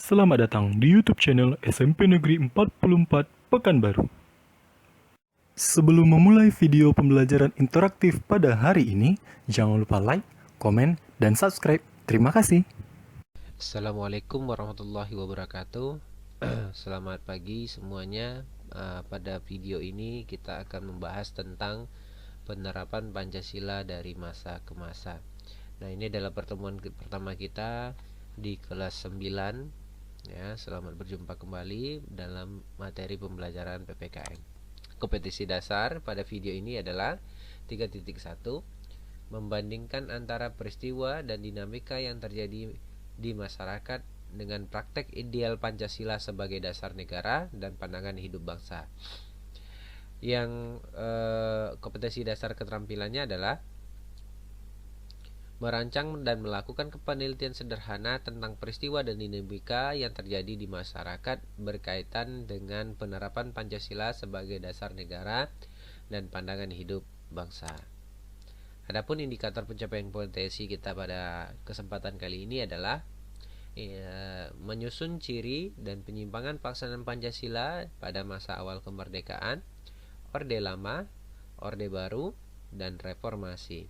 Selamat datang di YouTube channel SMP Negeri 44 Pekanbaru. Sebelum memulai video pembelajaran interaktif pada hari ini, jangan lupa like, komen, dan subscribe. Terima kasih. Assalamualaikum warahmatullahi wabarakatuh. Selamat pagi semuanya. Pada video ini kita akan membahas tentang penerapan Pancasila dari masa ke masa. Nah, ini adalah pertemuan pertama kita di kelas 9. Ya, selamat berjumpa kembali dalam materi pembelajaran PPKN. Kompetisi dasar pada video ini adalah 3.1, membandingkan antara peristiwa dan dinamika yang terjadi di masyarakat dengan praktek ideal Pancasila sebagai dasar negara dan pandangan hidup bangsa. Yang kompetensi dasar keterampilannya adalah merancang dan melakukan penelitian sederhana tentang peristiwa dan dinamika yang terjadi di masyarakat berkaitan dengan penerapan Pancasila sebagai dasar negara dan pandangan hidup bangsa. Adapun indikator pencapaian kompetensi kita pada kesempatan kali ini adalah menyusun ciri dan penyimpangan pelaksanaan Pancasila pada masa awal kemerdekaan, Orde Lama, Orde Baru, dan Reformasi.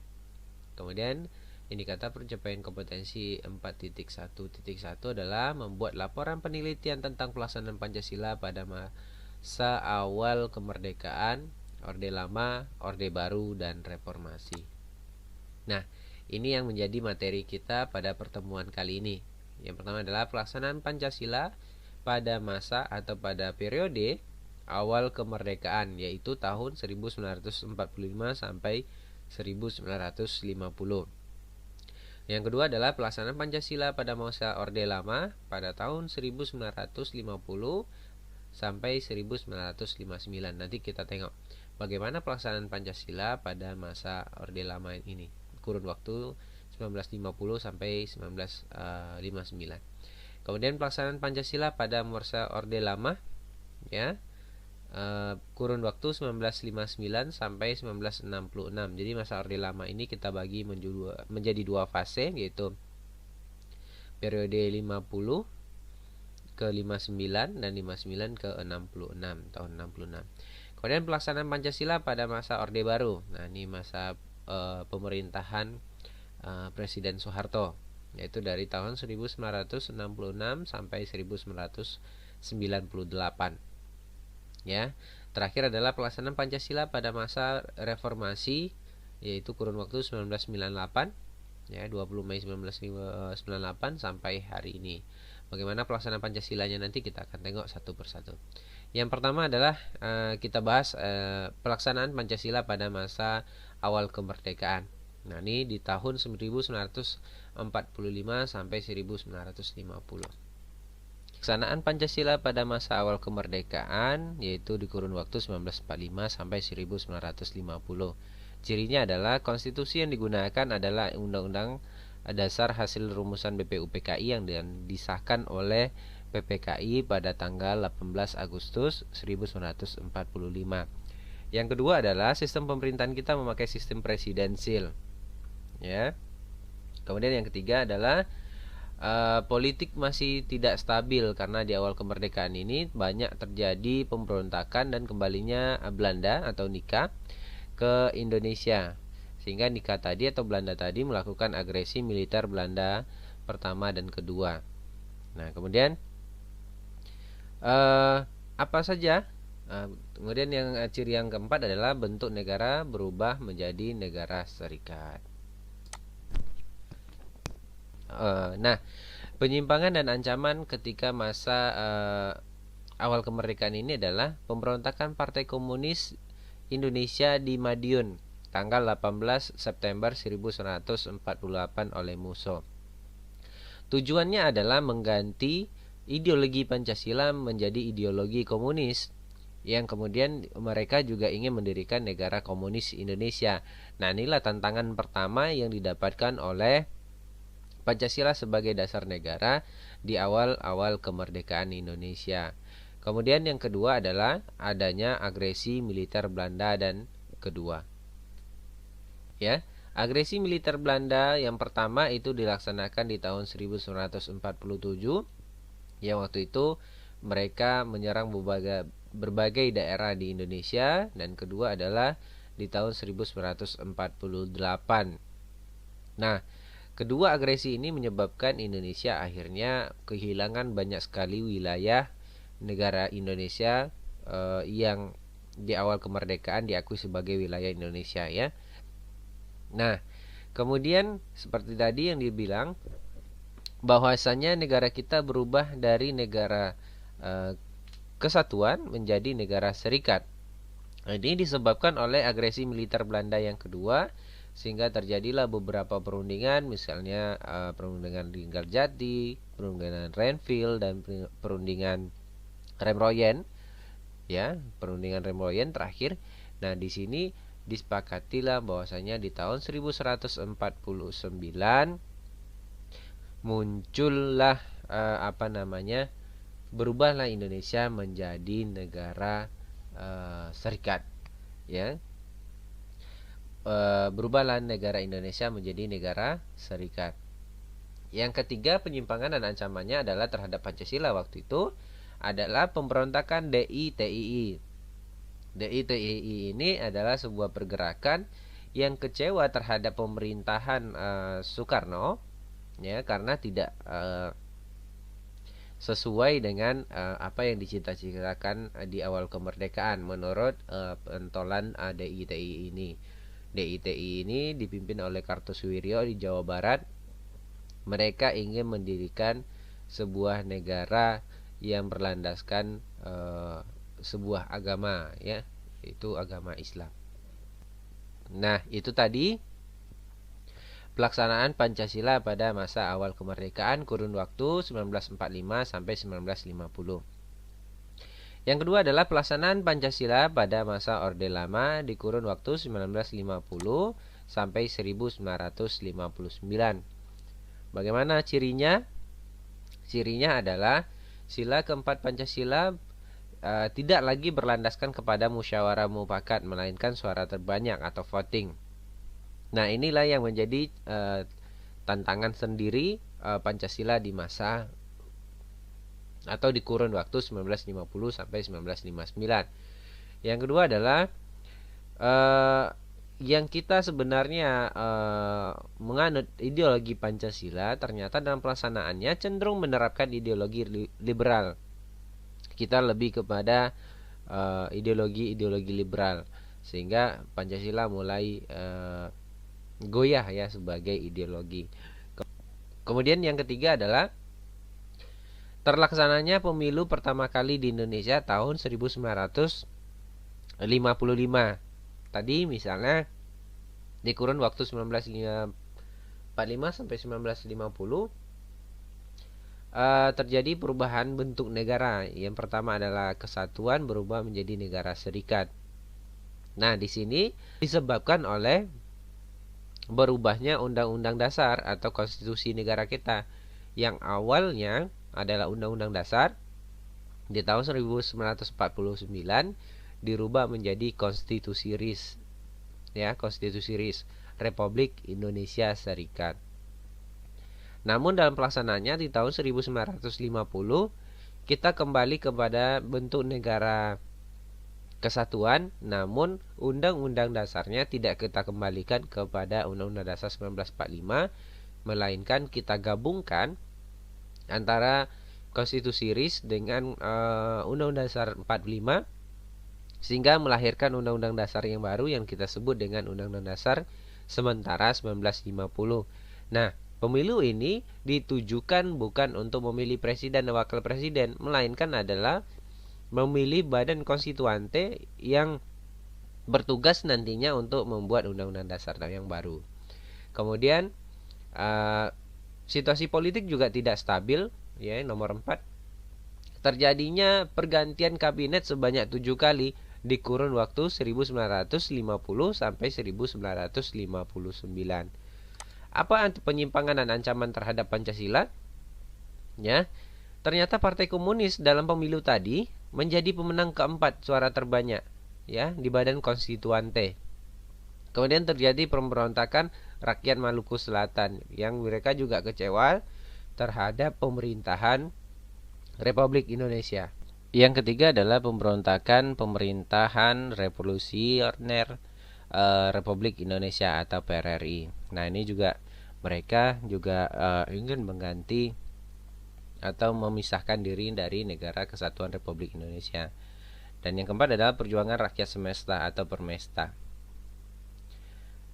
Kemudian indikator pencapaian kompetensi 4.1.1 adalah membuat laporan penelitian tentang pelaksanaan Pancasila pada masa awal kemerdekaan, Orde Lama, Orde Baru, dan Reformasi. Nah, ini yang menjadi materi kita pada pertemuan kali ini. Yang pertama adalah pelaksanaan Pancasila pada masa atau pada periode awal kemerdekaan, yaitu tahun 1945 sampai 1950. Yang kedua adalah pelaksanaan Pancasila pada masa Orde Lama pada tahun 1950 sampai 1959. Nanti kita tengok bagaimana pelaksanaan Pancasila pada masa Orde Lama ini, kurun waktu 1950 sampai 1959. Kemudian pelaksanaan Pancasila pada masa Orde Lama, ya, kurun waktu 1959 sampai 1966. Jadi masa Orde Lama ini kita bagi menjadi dua fase, yaitu periode 50 ke 59 dan 59 ke 66, tahun 66. Kemudian pelaksanaan Pancasila pada masa Orde Baru. Nah, ini masa pemerintahan Presiden Soeharto, yaitu dari tahun 1966 sampai 1998. Ya, terakhir adalah pelaksanaan Pancasila pada masa Reformasi, yaitu kurun waktu 1998, ya, 20 Mei 1998 sampai hari ini. Bagaimana pelaksanaan Pancasilanya nanti kita akan tengok satu persatu. Yang pertama adalah kita bahas pelaksanaan Pancasila pada masa awal kemerdekaan. Nah, ini di tahun 1945 sampai 1950. Pelaksanaan Pancasila pada masa awal kemerdekaan, yaitu di kurun waktu 1945 sampai 1950. Cirinya adalah konstitusi yang digunakan adalah Undang-Undang Dasar hasil rumusan BPUPKI yang disahkan oleh PPKI pada tanggal 18 Agustus 1945. Yang kedua adalah sistem pemerintahan kita memakai sistem presidensil. Ya. Kemudian yang ketiga adalah politik masih tidak stabil karena di awal kemerdekaan ini banyak terjadi pemberontakan dan kembalinya Belanda atau Nika ke Indonesia, sehingga Nika tadi atau Belanda tadi melakukan agresi militer Belanda pertama dan kedua. Nah, kemudian apa saja? Kemudian yang ciri yang keempat adalah bentuk negara berubah menjadi negara serikat. Nah, penyimpangan dan ancaman ketika masa awal kemerdekaan ini adalah pemberontakan Partai Komunis Indonesia di Madiun tanggal 18 September 1948 oleh Musso. Tujuannya adalah mengganti ideologi Pancasila menjadi ideologi komunis, yang kemudian mereka juga ingin mendirikan negara komunis Indonesia. Nah, inilah tantangan pertama yang didapatkan oleh Pancasila sebagai dasar negara di awal-awal kemerdekaan Indonesia. Kemudian yang kedua adalah adanya agresi militer Belanda dan kedua. Ya, agresi militer Belanda yang pertama itu dilaksanakan di tahun 1947 Ya, waktu itu mereka menyerang berbagai daerah di Indonesia, dan kedua adalah di tahun 1948. Nah, kedua agresi ini menyebabkan Indonesia akhirnya kehilangan banyak sekali wilayah negara Indonesia yang di awal kemerdekaan diakui sebagai wilayah Indonesia, ya. Nah, kemudian seperti tadi yang dibilang bahwasanya negara kita berubah dari negara kesatuan menjadi negara serikat. Ini disebabkan oleh agresi militer Belanda yang kedua, sehingga terjadilah beberapa perundingan, misalnya perundingan Linggarjati, perundingan Renville, dan perundingan Remroyen, ya, perundingan Remroyen terakhir. Nah, di sini disepakatilah bahwasanya di tahun 1149 muncullah berubahlah Indonesia menjadi negara serikat, ya. Berubahlah negara Indonesia menjadi negara serikat. Yang ketiga, penyimpangan dan ancamannya adalah terhadap Pancasila waktu itu adalah pemberontakan DITII. DITII ini adalah sebuah pergerakan yang kecewa terhadap pemerintahan Soekarno, ya, karena tidak sesuai dengan apa yang dicita-citakan di awal kemerdekaan menurut pentolan DITI ini. DITI ini dipimpin oleh Kartosuwiryo di Jawa Barat. Mereka ingin mendirikan sebuah negara yang berlandaskan sebuah agama, ya, itu agama Islam. Nah, itu tadi pelaksanaan Pancasila pada masa awal kemerdekaan kurun waktu 1945 sampai 1950. Yang kedua adalah pelaksanaan Pancasila pada masa Orde Lama di kurun waktu 1950 sampai 1959. Bagaimana cirinya? Cirinya adalah sila keempat Pancasila tidak lagi berlandaskan kepada musyawarah mufakat, melainkan suara terbanyak atau voting. Nah, inilah yang menjadi tantangan sendiri Pancasila di masa atau di kurun waktu 1950 sampai 1959. Yang kedua adalah yang kita sebenarnya menganut ideologi Pancasila, ternyata dalam pelaksanaannya cenderung menerapkan ideologi liberal. Kita lebih kepada ideologi liberal, sehingga Pancasila mulai goyah, ya, sebagai ideologi. Kemudian yang ketiga adalah terlaksananya pemilu pertama kali di Indonesia tahun 1955. Tadi misalnya di kurun waktu 1945 sampai 1950 terjadi perubahan bentuk negara. Yang pertama adalah kesatuan berubah menjadi negara serikat. Nah, di sini disebabkan oleh berubahnya undang-undang dasar atau konstitusi negara kita, yang awalnya adalah undang-undang dasar di tahun 1949 dirubah menjadi konstitusi RIS, ya, konstitusi RIS, Republik Indonesia Serikat. Namun dalam pelaksanaannya di tahun 1950 kita kembali kepada bentuk negara kesatuan, namun undang-undang dasarnya tidak kita kembalikan kepada Undang-Undang Dasar 1945, melainkan kita gabungkan antara konstitusi RIS dengan Undang-Undang Dasar 45, sehingga melahirkan Undang-Undang Dasar yang baru yang kita sebut dengan Undang-Undang Dasar Sementara 1950. Nah, pemilu ini ditujukan bukan untuk memilih presiden dan wakil presiden, melainkan adalah memilih badan konstituante yang bertugas nantinya untuk membuat Undang-Undang Dasar yang baru. Kemudian situasi politik juga tidak stabil, ya. Nomor 4, terjadinya pergantian kabinet sebanyak 7 kali di kurun waktu 1950 sampai 1959. Apa penyimpangan dan ancaman terhadap Pancasila? Ya, ternyata Partai Komunis dalam pemilu tadi menjadi pemenang keempat suara terbanyak, ya, di badan konstituante. Kemudian terjadi pemberontakan rakyat Maluku Selatan yang mereka juga kecewa terhadap pemerintahan Republik Indonesia. Yang ketiga adalah pemberontakan pemerintahan revolusioner Republik Indonesia atau PRRI. Nah, ini juga mereka juga ingin mengganti atau memisahkan diri dari Negara Kesatuan Republik Indonesia. Dan yang keempat adalah perjuangan rakyat semesta atau Permesta.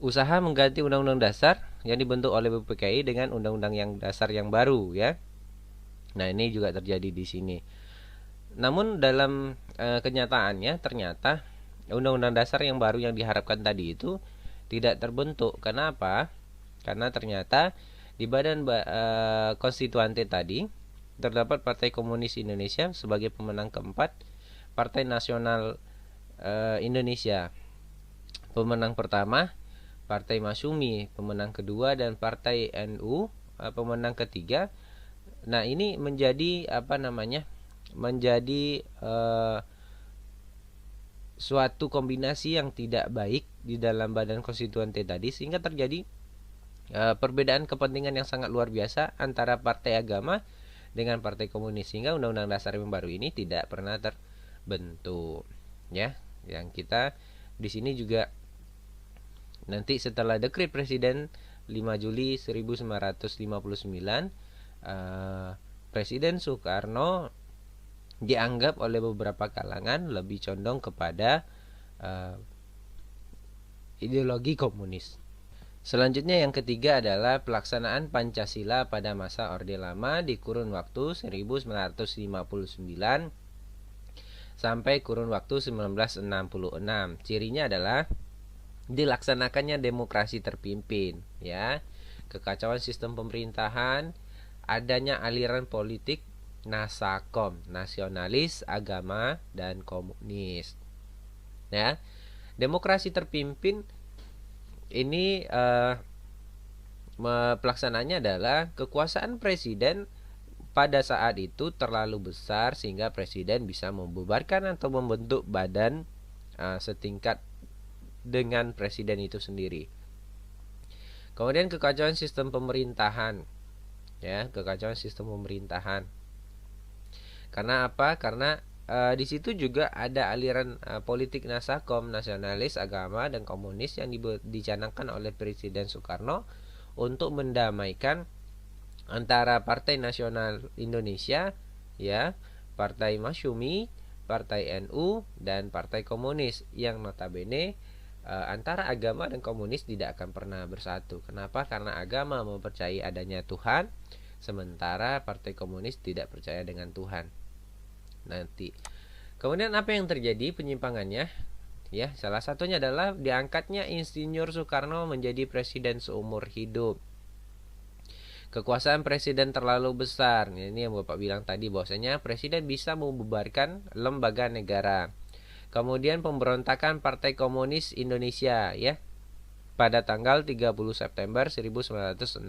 Usaha mengganti Undang-Undang Dasar yang dibentuk oleh BPKI dengan Undang-Undang yang dasar yang baru, ya. Nah, ini juga terjadi di sini. Namun dalam kenyataannya ternyata Undang-Undang Dasar yang baru yang diharapkan tadi itu tidak terbentuk. Kenapa? Karena ternyata di badan konstituante tadi terdapat Partai Komunis Indonesia sebagai pemenang keempat, Partai Nasional Indonesia pemenang pertama, Partai Masyumi pemenang kedua, dan Partai NU pemenang ketiga. Nah, ini menjadi menjadi suatu kombinasi yang tidak baik di dalam badan konstituante tadi, sehingga terjadi perbedaan kepentingan yang sangat luar biasa antara partai agama dengan partai komunis, sehingga Undang-Undang Dasar yang baru ini tidak pernah terbentuk, ya. Yang kita di sini juga nanti setelah dekret Presiden 5 Juli 1959, Presiden Soekarno dianggap oleh beberapa kalangan lebih condong kepada ideologi komunis. Selanjutnya yang ketiga adalah pelaksanaan Pancasila pada masa Orde Lama di kurun waktu 1959 sampai kurun waktu 1966. Cirinya adalah dilaksanakannya demokrasi terpimpin, ya, kekacauan sistem pemerintahan, adanya aliran politik nasakom, nasionalis, agama, dan komunis. Ya, demokrasi terpimpin ini pelaksanaannya adalah kekuasaan presiden pada saat itu terlalu besar sehingga presiden bisa membubarkan atau membentuk badan setingkat dengan presiden itu sendiri. Kemudian kekacauan sistem pemerintahan, ya, kekacauan sistem pemerintahan. Karena apa? Karena di situ juga ada aliran politik nasakom, nasionalis, agama, dan komunis yang dicanangkan oleh Presiden Soekarno untuk mendamaikan antara Partai Nasional Indonesia, ya, Partai Masyumi, Partai NU, dan Partai Komunis yang notabene antara agama dan komunis tidak akan pernah bersatu. Kenapa? Karena agama mempercayai adanya Tuhan, sementara Partai Komunis tidak percaya dengan Tuhan. Nanti kemudian apa yang terjadi penyimpangannya, ya, salah satunya adalah diangkatnya Insinyur Soekarno menjadi presiden seumur hidup. Kekuasaan presiden terlalu besar. Ini yang Bapak bilang tadi, bahwasanya presiden bisa membubarkan lembaga negara. Kemudian pemberontakan Partai Komunis Indonesia, ya, pada tanggal 30 September 1965.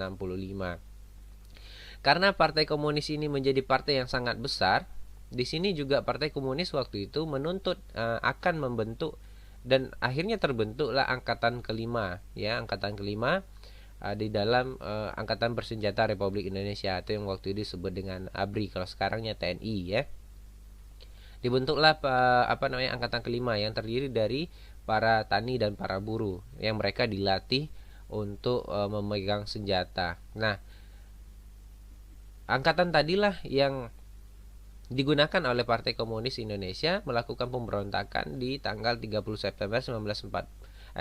Karena Partai Komunis ini menjadi partai yang sangat besar, di sini juga Partai Komunis waktu itu menuntut akan membentuk, dan akhirnya terbentuklah angkatan kelima, ya, angkatan kelima di dalam Angkatan Bersenjata Republik Indonesia, atau yang waktu itu disebut dengan ABRI, kalau sekarangnya TNI, ya. Dibentuklah angkatan kelima yang terdiri dari para tani dan para buruh yang mereka dilatih untuk memegang senjata. Nah, angkatan tadilah yang digunakan oleh Partai Komunis Indonesia melakukan pemberontakan di tanggal 30 September 1965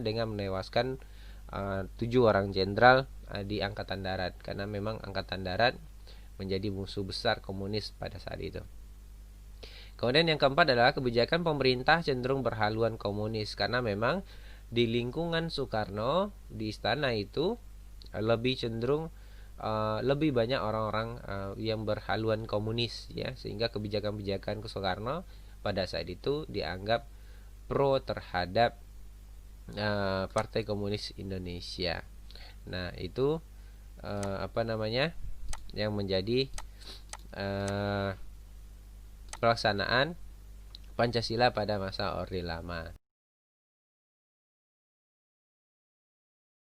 dengan menewaskan 7 orang jenderal di Angkatan Darat, karena memang Angkatan Darat menjadi musuh besar komunis pada saat itu. Kemudian yang keempat adalah kebijakan pemerintah cenderung berhaluan komunis, karena memang di lingkungan Soekarno di istana itu lebih cenderung lebih banyak orang-orang yang berhaluan komunis, ya, sehingga kebijakan-kebijakan Soekarno pada saat itu dianggap pro terhadap Partai Komunis Indonesia. Nah, itu yang menjadi pelaksanaan Pancasila pada masa Orde Lama.